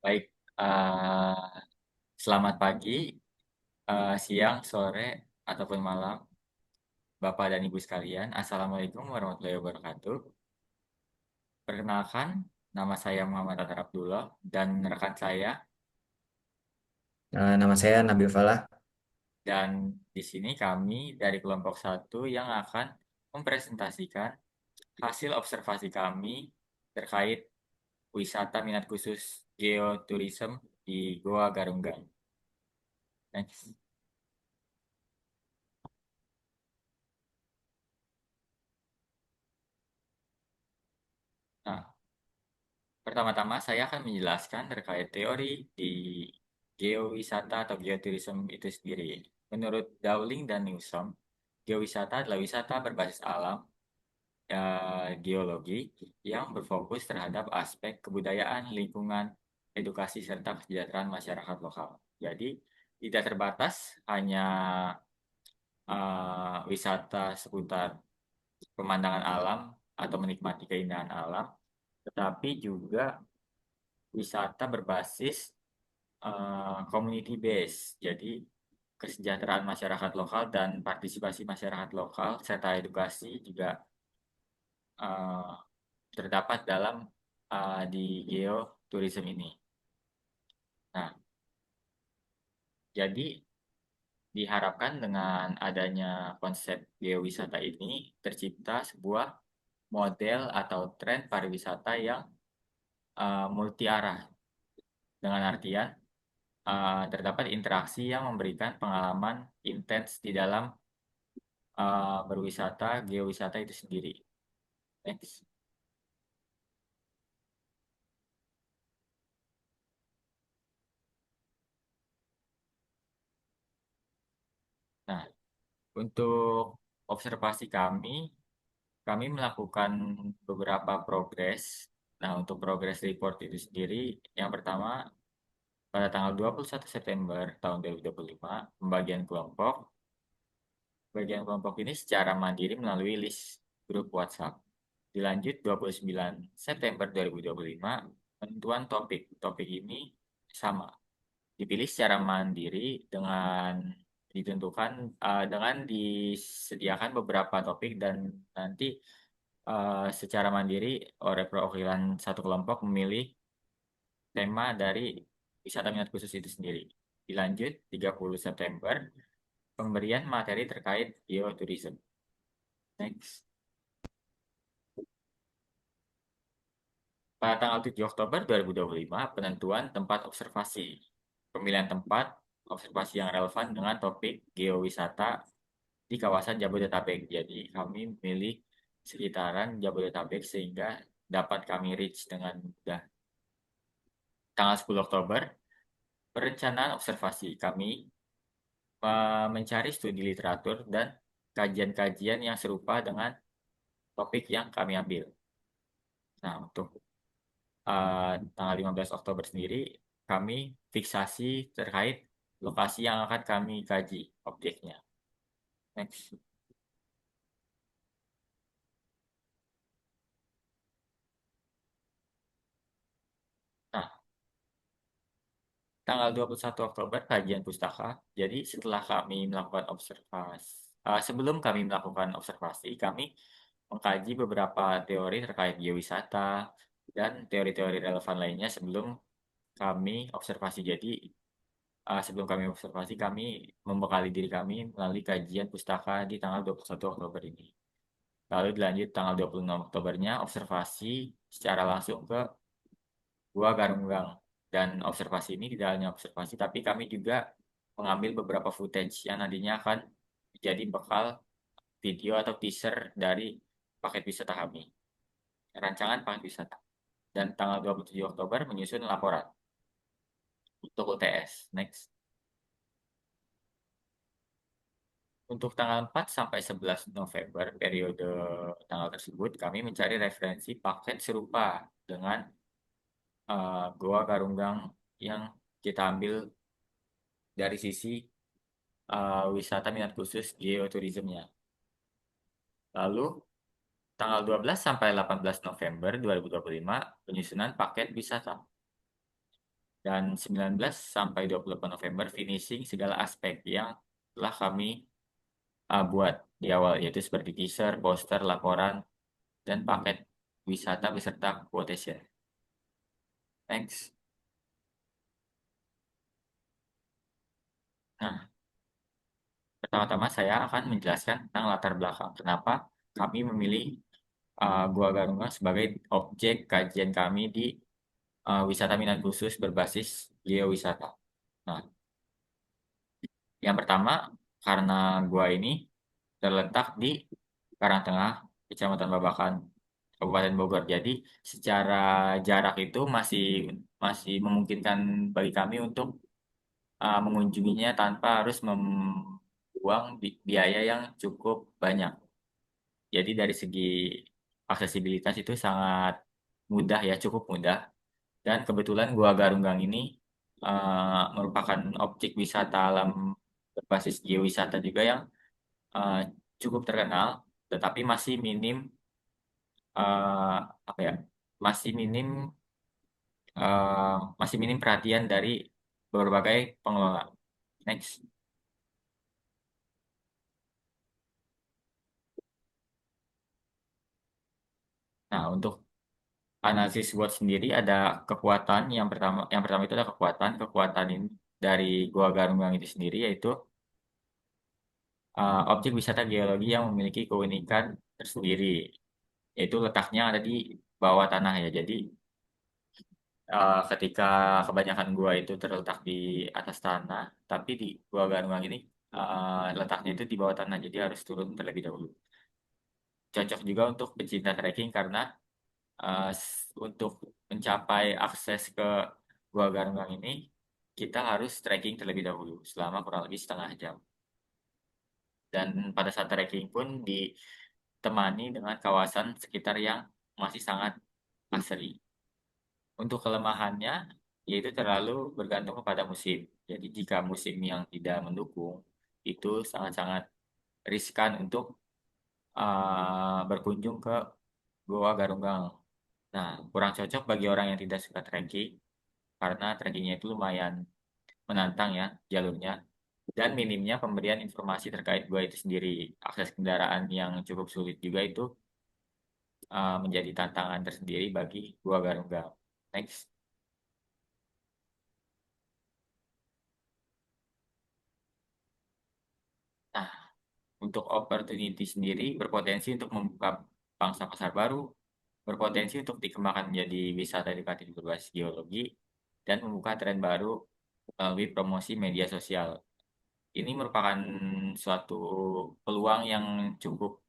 Baik, selamat pagi, siang, sore, ataupun malam, Bapak dan Ibu sekalian. Assalamualaikum warahmatullahi wabarakatuh. Perkenalkan, nama saya Muhammad Atar Abdullah dan rekan saya, Nama saya Nabil Falah. dan di sini kami dari kelompok satu yang akan mempresentasikan hasil observasi kami terkait wisata minat khusus geoturism di Goa Garunggang. Next. Nah, pertama-tama saya akan menjelaskan terkait teori di geowisata atau geotourism itu sendiri. Menurut Dowling dan Newsom, geowisata adalah wisata berbasis alam, geologi yang berfokus terhadap aspek kebudayaan, lingkungan, edukasi, serta kesejahteraan masyarakat lokal. Jadi, tidak terbatas hanya wisata seputar pemandangan alam atau menikmati keindahan alam, tetapi juga wisata berbasis community base. Jadi kesejahteraan masyarakat lokal dan partisipasi masyarakat lokal serta edukasi juga uh, terdapat dalam di geotourism ini. Nah, jadi diharapkan dengan adanya konsep geowisata ini tercipta sebuah model atau tren pariwisata yang multi arah dengan artian terdapat interaksi yang memberikan pengalaman intens di dalam berwisata, geowisata itu sendiri. Next. Nah, untuk observasi kami melakukan beberapa progres. Nah, untuk progres report itu sendiri, yang pertama, pada tanggal 21 September tahun 2025, pembagian kelompok. Bagian kelompok ini secara mandiri melalui list grup WhatsApp. Dilanjut 29 September 2025, penentuan topik. Topik ini sama, dipilih secara mandiri dengan ditentukan dengan disediakan beberapa topik dan nanti secara mandiri oleh perwakilan satu kelompok memilih tema dari wisata minat khusus itu sendiri. Dilanjut 30 September pemberian materi terkait geotourism. Next. Pada tanggal 7 Oktober 2025, penentuan tempat observasi. Pemilihan tempat observasi yang relevan dengan topik geowisata di kawasan Jabodetabek. Jadi kami memilih sekitaran Jabodetabek sehingga dapat kami reach dengan mudah. Tanggal 10 Oktober, perencanaan observasi kami mencari studi literatur dan kajian-kajian yang serupa dengan topik yang kami ambil. Nah, untuk tanggal 15 Oktober sendiri, kami fiksasi terkait lokasi yang akan kami kaji objeknya. Next. Nah, tanggal 21 Oktober kajian pustaka. Jadi setelah kami melakukan observasi, sebelum kami melakukan observasi, kami mengkaji beberapa teori terkait geowisata dan teori-teori relevan lainnya sebelum kami observasi. Jadi sebelum kami observasi, kami membekali diri kami melalui kajian pustaka di tanggal 21 Oktober ini. Lalu dilanjut tanggal 26 Oktobernya observasi secara langsung ke Gua Garunggang. Dan observasi ini tidak hanya observasi, tapi kami juga mengambil beberapa footage yang nantinya akan menjadi bekal video atau teaser dari paket wisata kami. Rancangan paket wisata. Dan tanggal 27 Oktober menyusun laporan untuk UTS. Next. Untuk tanggal 4 sampai 11 November, periode tanggal tersebut, kami mencari referensi paket serupa dengan Goa Garunggang yang kita ambil dari sisi wisata minat khusus geoturismnya. Lalu, tanggal 12 sampai 18 November 2025, penyusunan paket wisata. Dan 19 sampai 28 November finishing segala aspek yang telah kami buat di awal, yaitu seperti teaser, poster, laporan, dan paket wisata beserta quotation. Thanks. Nah, pertama-tama saya akan menjelaskan tentang latar belakang kenapa kami memilih Gua Garunga sebagai objek kajian kami di wisata minat khusus berbasis geowisata. Nah, yang pertama, karena gua ini terletak di Karangtengah, Kecamatan Babakan, Kabupaten Bogor. Jadi, secara jarak itu masih masih memungkinkan bagi kami untuk mengunjunginya tanpa harus membuang biaya yang cukup banyak. Jadi dari segi aksesibilitas itu sangat mudah ya, cukup mudah. Dan kebetulan Gua Garunggang ini merupakan objek wisata alam berbasis geowisata juga yang eh, cukup terkenal, tetapi eh, apa ya, masih minim masih minim perhatian dari berbagai pengelola. Next. Nah, untuk analisis SWOT sendiri ada kekuatan yang pertama itu ada kekuatan ini dari Gua Garunggang itu sendiri yaitu objek wisata geologi yang memiliki keunikan tersendiri, yaitu letaknya ada di bawah tanah ya. Jadi ketika kebanyakan gua itu terletak di atas tanah, tapi di Gua Garunggang ini letaknya itu di bawah tanah, jadi harus turun terlebih dahulu. Cocok juga untuk pecinta trekking karena untuk mencapai akses ke Gua Garunggang ini, kita harus trekking terlebih dahulu selama kurang lebih setengah jam. Dan pada saat trekking pun ditemani dengan kawasan sekitar yang masih sangat asri. Untuk kelemahannya, yaitu terlalu bergantung kepada musim. Jadi jika musim yang tidak mendukung, itu sangat-sangat riskan untuk berkunjung ke Goa Garunggang. Nah, kurang cocok bagi orang yang tidak suka trekking, karena trekkingnya itu lumayan menantang ya jalurnya. Dan minimnya pemberian informasi terkait gua itu sendiri. Akses kendaraan yang cukup sulit juga itu menjadi tantangan tersendiri bagi Gua Garunggang. Next. Nah, untuk opportunity sendiri berpotensi untuk membuka pangsa pasar baru, berpotensi untuk dikembangkan menjadi wisata edukatif berbasis geologi, dan membuka tren baru melalui promosi media sosial. Ini merupakan suatu peluang yang cukup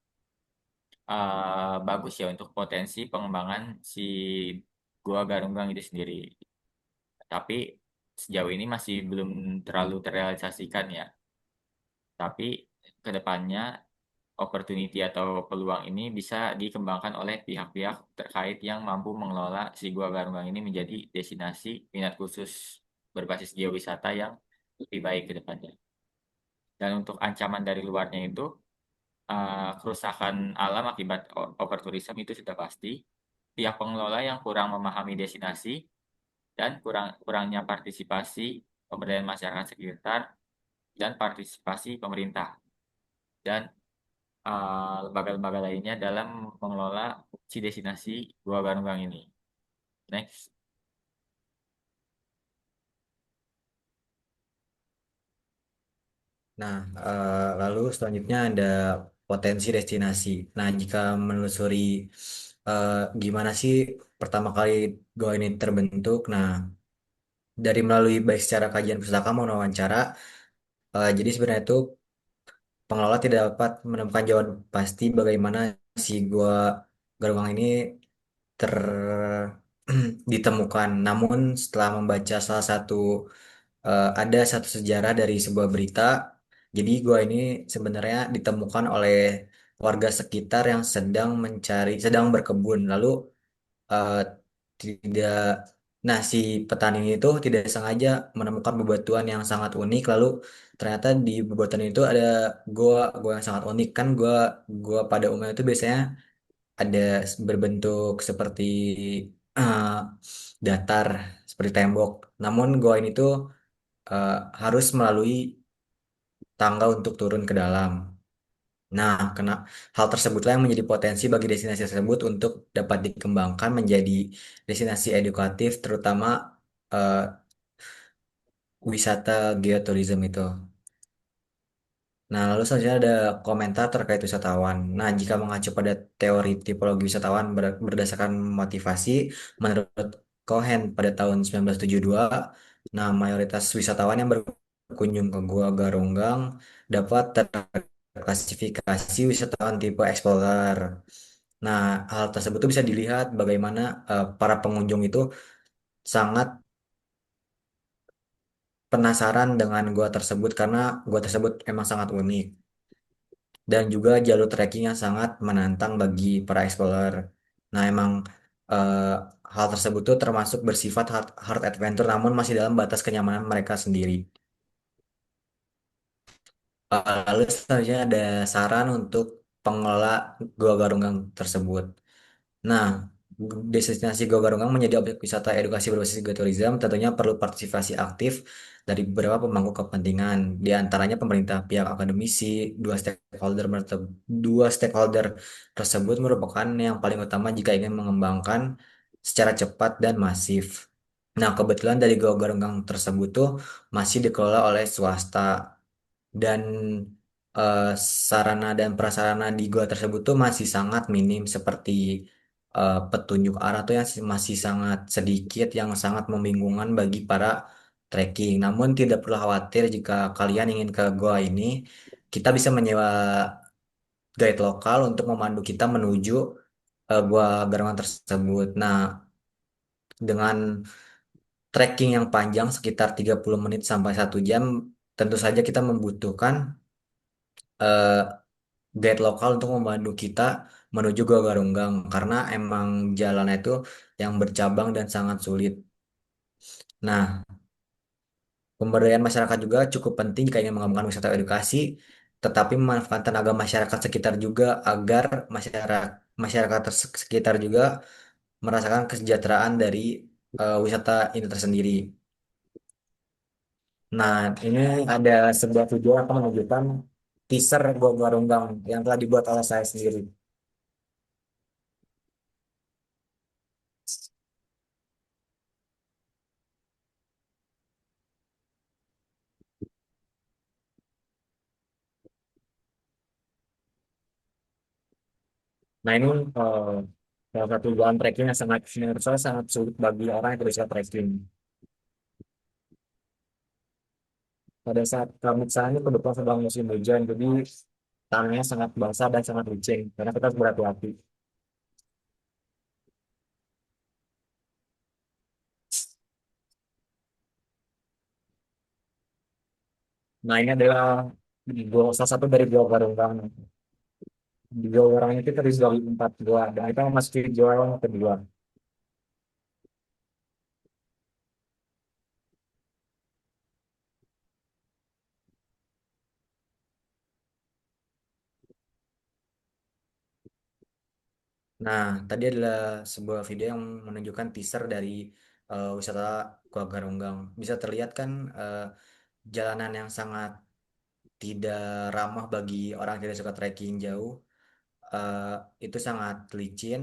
bagus ya untuk potensi pengembangan si Gua Garunggang itu sendiri. Tapi sejauh ini masih belum terlalu terrealisasikan ya. Tapi kedepannya opportunity atau peluang ini bisa dikembangkan oleh pihak-pihak terkait yang mampu mengelola si Gua Garunggang ini menjadi destinasi minat khusus berbasis geowisata yang lebih baik ke depannya. Dan untuk ancaman dari luarnya itu, kerusakan alam akibat overtourism itu sudah pasti. Pihak pengelola yang kurang memahami destinasi dan kurangnya partisipasi pemberdayaan masyarakat sekitar dan partisipasi pemerintah dan lembaga-lembaga lainnya dalam mengelola si destinasi Gua Garunggang ini. Next. Nah, lalu selanjutnya ada potensi destinasi. Nah, jika menelusuri eh, gimana sih pertama kali Goa ini terbentuk, nah dari melalui baik secara kajian pustaka maupun wawancara, jadi sebenarnya itu pengelola tidak dapat menemukan jawaban pasti bagaimana si Goa Garungang ini ter ditemukan. Namun setelah membaca salah satu ada satu sejarah dari sebuah berita. Jadi gua ini sebenarnya ditemukan oleh warga sekitar yang sedang berkebun. Lalu eh, tidak, nah si petani itu tidak sengaja menemukan bebatuan yang sangat unik. Lalu ternyata di bebatuan itu ada gua yang sangat unik kan. Gua pada umumnya itu biasanya ada berbentuk seperti eh, datar seperti tembok. Namun goa ini tuh eh, harus melalui tangga untuk turun ke dalam. Nah, hal tersebutlah yang menjadi potensi bagi destinasi tersebut untuk dapat dikembangkan menjadi destinasi edukatif, terutama eh, wisata geoturism itu. Nah, lalu selanjutnya ada komentar terkait wisatawan. Nah, jika mengacu pada teori tipologi wisatawan berdasarkan motivasi, menurut Cohen pada tahun 1972, nah mayoritas wisatawan yang berkunjung ke Gua Garunggang dapat terklasifikasi wisatawan tipe explorer. Nah, hal tersebut tuh bisa dilihat bagaimana para pengunjung itu sangat penasaran dengan gua tersebut karena gua tersebut emang sangat unik. Dan juga jalur trekking yang sangat menantang bagi para explorer. Nah, emang eh, hal tersebut tuh termasuk bersifat hard adventure namun masih dalam batas kenyamanan mereka sendiri. Lalu selanjutnya ada saran untuk pengelola Gua Galunggang tersebut. Nah, destinasi Gua Galunggang menjadi objek wisata edukasi berbasis geoturism tentunya perlu partisipasi aktif dari beberapa pemangku kepentingan, di antaranya pemerintah, pihak akademisi, dua stakeholder tersebut merupakan yang paling utama jika ingin mengembangkan secara cepat dan masif. Nah, kebetulan dari Gua Galunggang tersebut tuh masih dikelola oleh swasta dan eh, sarana dan prasarana di gua tersebut tuh masih sangat minim seperti petunjuk arah tuh yang masih sangat sedikit yang sangat membingungkan bagi para trekking. Namun tidak perlu khawatir jika kalian ingin ke gua ini, kita bisa menyewa guide lokal untuk memandu kita menuju gua Garangan tersebut. Nah, dengan trekking yang panjang sekitar 30 menit sampai 1 jam, tentu saja kita membutuhkan eh, guide lokal untuk memandu kita menuju Gua Galunggang karena emang jalannya itu yang bercabang dan sangat sulit. Nah, pemberdayaan masyarakat juga cukup penting jika ingin mengembangkan wisata edukasi, tetapi memanfaatkan tenaga masyarakat sekitar juga agar masyarakat sekitar juga merasakan kesejahteraan dari wisata ini tersendiri. Nah, ini ada sebuah video yang akan menunjukkan teaser Gua Galunggang yang telah dibuat oleh saya sendiri. Nah ini eh, salah satu jalan trekking yang sangat menurut saya sangat sulit bagi orang yang tidak suka trekking. Pada saat kami ke sana kebetulan sedang musim hujan, jadi tanahnya sangat basah dan sangat licin, karena kita harus berhati-hati. Nah ini adalah salah satu dari gua Garunggang. Di gua Garunggang itu terdiri dari 4 gua, dan kita memasuki gua yang kedua. Nah, tadi adalah sebuah video yang menunjukkan teaser dari wisata Gua Garunggang. Bisa terlihat kan jalanan yang sangat tidak ramah bagi orang yang tidak suka trekking jauh, eh, itu sangat licin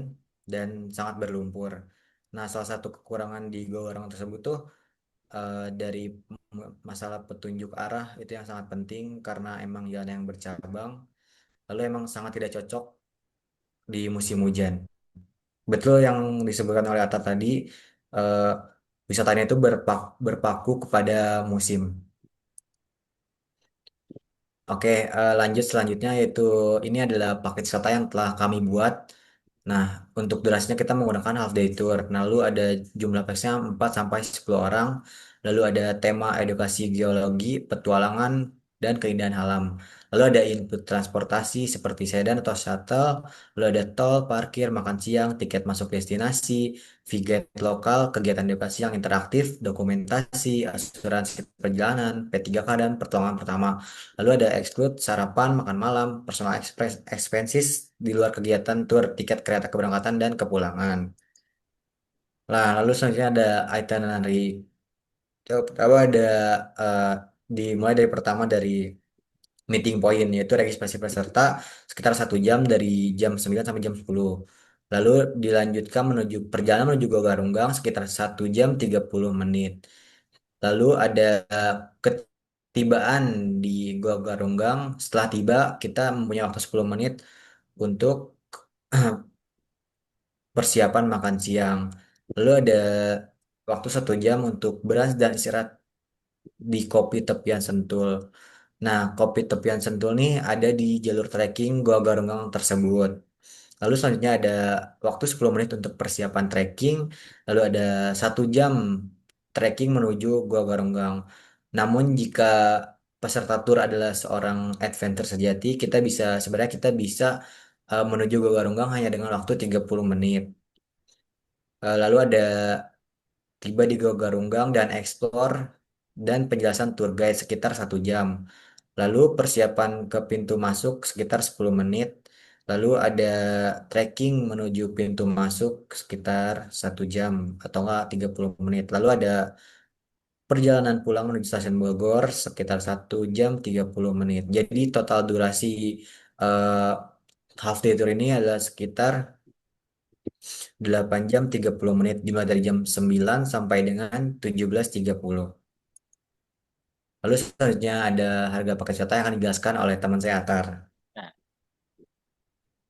dan sangat berlumpur. Nah, salah satu kekurangan di Gua Warang tersebut tuh dari masalah petunjuk arah itu yang sangat penting karena emang jalan yang bercabang, lalu emang sangat tidak cocok di musim hujan. Betul yang disebutkan oleh Atta tadi, eh, wisatanya itu berpaku kepada musim. Oke, lanjut selanjutnya yaitu ini adalah paket wisata yang telah kami buat. Nah, untuk durasinya kita menggunakan half day tour. Nah, lalu ada jumlah paxnya 4 sampai 10 orang. Lalu ada tema edukasi geologi, petualangan, dan keindahan alam. Lalu ada input transportasi seperti sedan atau shuttle. Lalu ada tol, parkir, makan siang, tiket masuk destinasi, viget lokal, kegiatan edukasi yang interaktif, dokumentasi, asuransi perjalanan, P3K, dan pertolongan pertama. Lalu ada exclude sarapan, makan malam, personal expenses di luar kegiatan tour, tiket kereta keberangkatan dan kepulangan. Nah, lalu selanjutnya ada itinerary. Yang pertama ada eh, dimulai dari pertama dari meeting point yaitu registrasi peserta sekitar 1 jam dari jam 9 sampai jam 10. Lalu dilanjutkan menuju perjalanan menuju Gua Galunggang sekitar 1 jam 30 menit. Lalu ada ketibaan di Gua Galunggang. Setelah tiba kita mempunyai waktu 10 menit untuk persiapan makan siang. Lalu ada waktu 1 jam untuk beras dan istirahat di kopi tepian Sentul. Nah, kopi tepian Sentul nih ada di jalur trekking Gua Garunggang tersebut. Lalu selanjutnya ada waktu 10 menit untuk persiapan trekking. Lalu ada 1 jam trekking menuju Gua Garunggang. Namun jika peserta tur adalah seorang adventure sejati, sebenarnya kita bisa menuju Gua Garunggang hanya dengan waktu 30 menit. Lalu ada tiba di Gua Garunggang dan explore dan penjelasan tour guide sekitar 1 jam. Lalu persiapan ke pintu masuk sekitar 10 menit. Lalu ada trekking menuju pintu masuk sekitar 1 jam atau enggak 30 menit. Lalu ada perjalanan pulang menuju stasiun Bogor sekitar 1 jam 30 menit. Jadi total durasi eh, half day tour ini adalah sekitar 8 jam 30 menit dimulai dari jam 9 sampai dengan 17.30. Lalu selanjutnya ada harga paket wisata yang akan dijelaskan oleh teman saya Atar. Nah,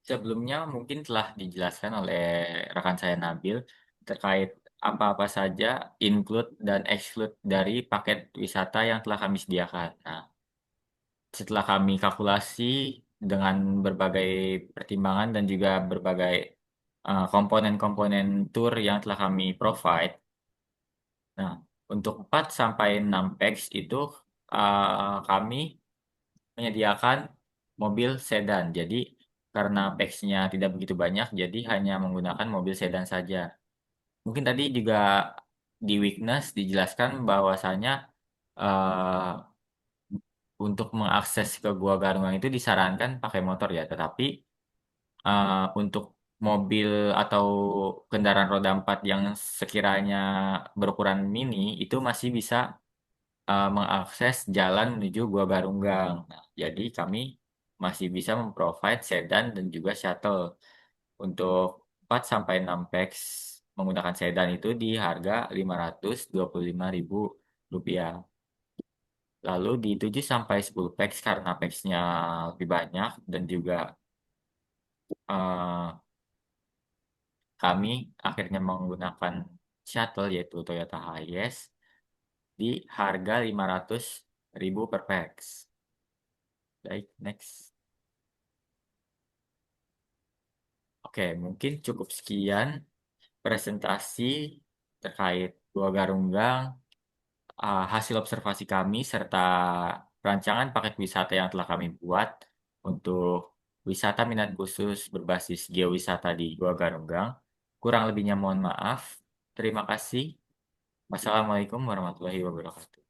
sebelumnya mungkin telah dijelaskan oleh rekan saya Nabil terkait apa-apa saja include dan exclude dari paket wisata yang telah kami sediakan. Nah, setelah kami kalkulasi dengan berbagai pertimbangan dan juga berbagai komponen-komponen tour yang telah kami provide. Nah, untuk 4 sampai 6 packs itu kami menyediakan mobil sedan. Jadi karena packsnya tidak begitu banyak, jadi hanya menggunakan mobil sedan saja. Mungkin tadi juga di Weakness dijelaskan bahwasanya eh, untuk mengakses ke Gua Garungan itu disarankan pakai motor ya, tetapi untuk mobil atau kendaraan roda 4 yang sekiranya berukuran mini itu masih bisa mengakses jalan menuju Gua Garunggang. Nah, jadi kami masih bisa memprovide sedan dan juga shuttle. Untuk 4 sampai 6 packs menggunakan sedan itu di harga Rp525.000. Lalu di 7 sampai 10 packs karena packsnya lebih banyak dan juga eh, kami akhirnya menggunakan shuttle yaitu Toyota Hiace di harga Rp500.000 per packs. Baik, next. Oke, mungkin cukup sekian presentasi terkait Gua Garunggang, hasil observasi kami, serta rancangan paket wisata yang telah kami buat untuk wisata minat khusus berbasis geowisata di Gua Garunggang. Kurang lebihnya mohon maaf. Terima kasih. Wassalamualaikum warahmatullahi wabarakatuh.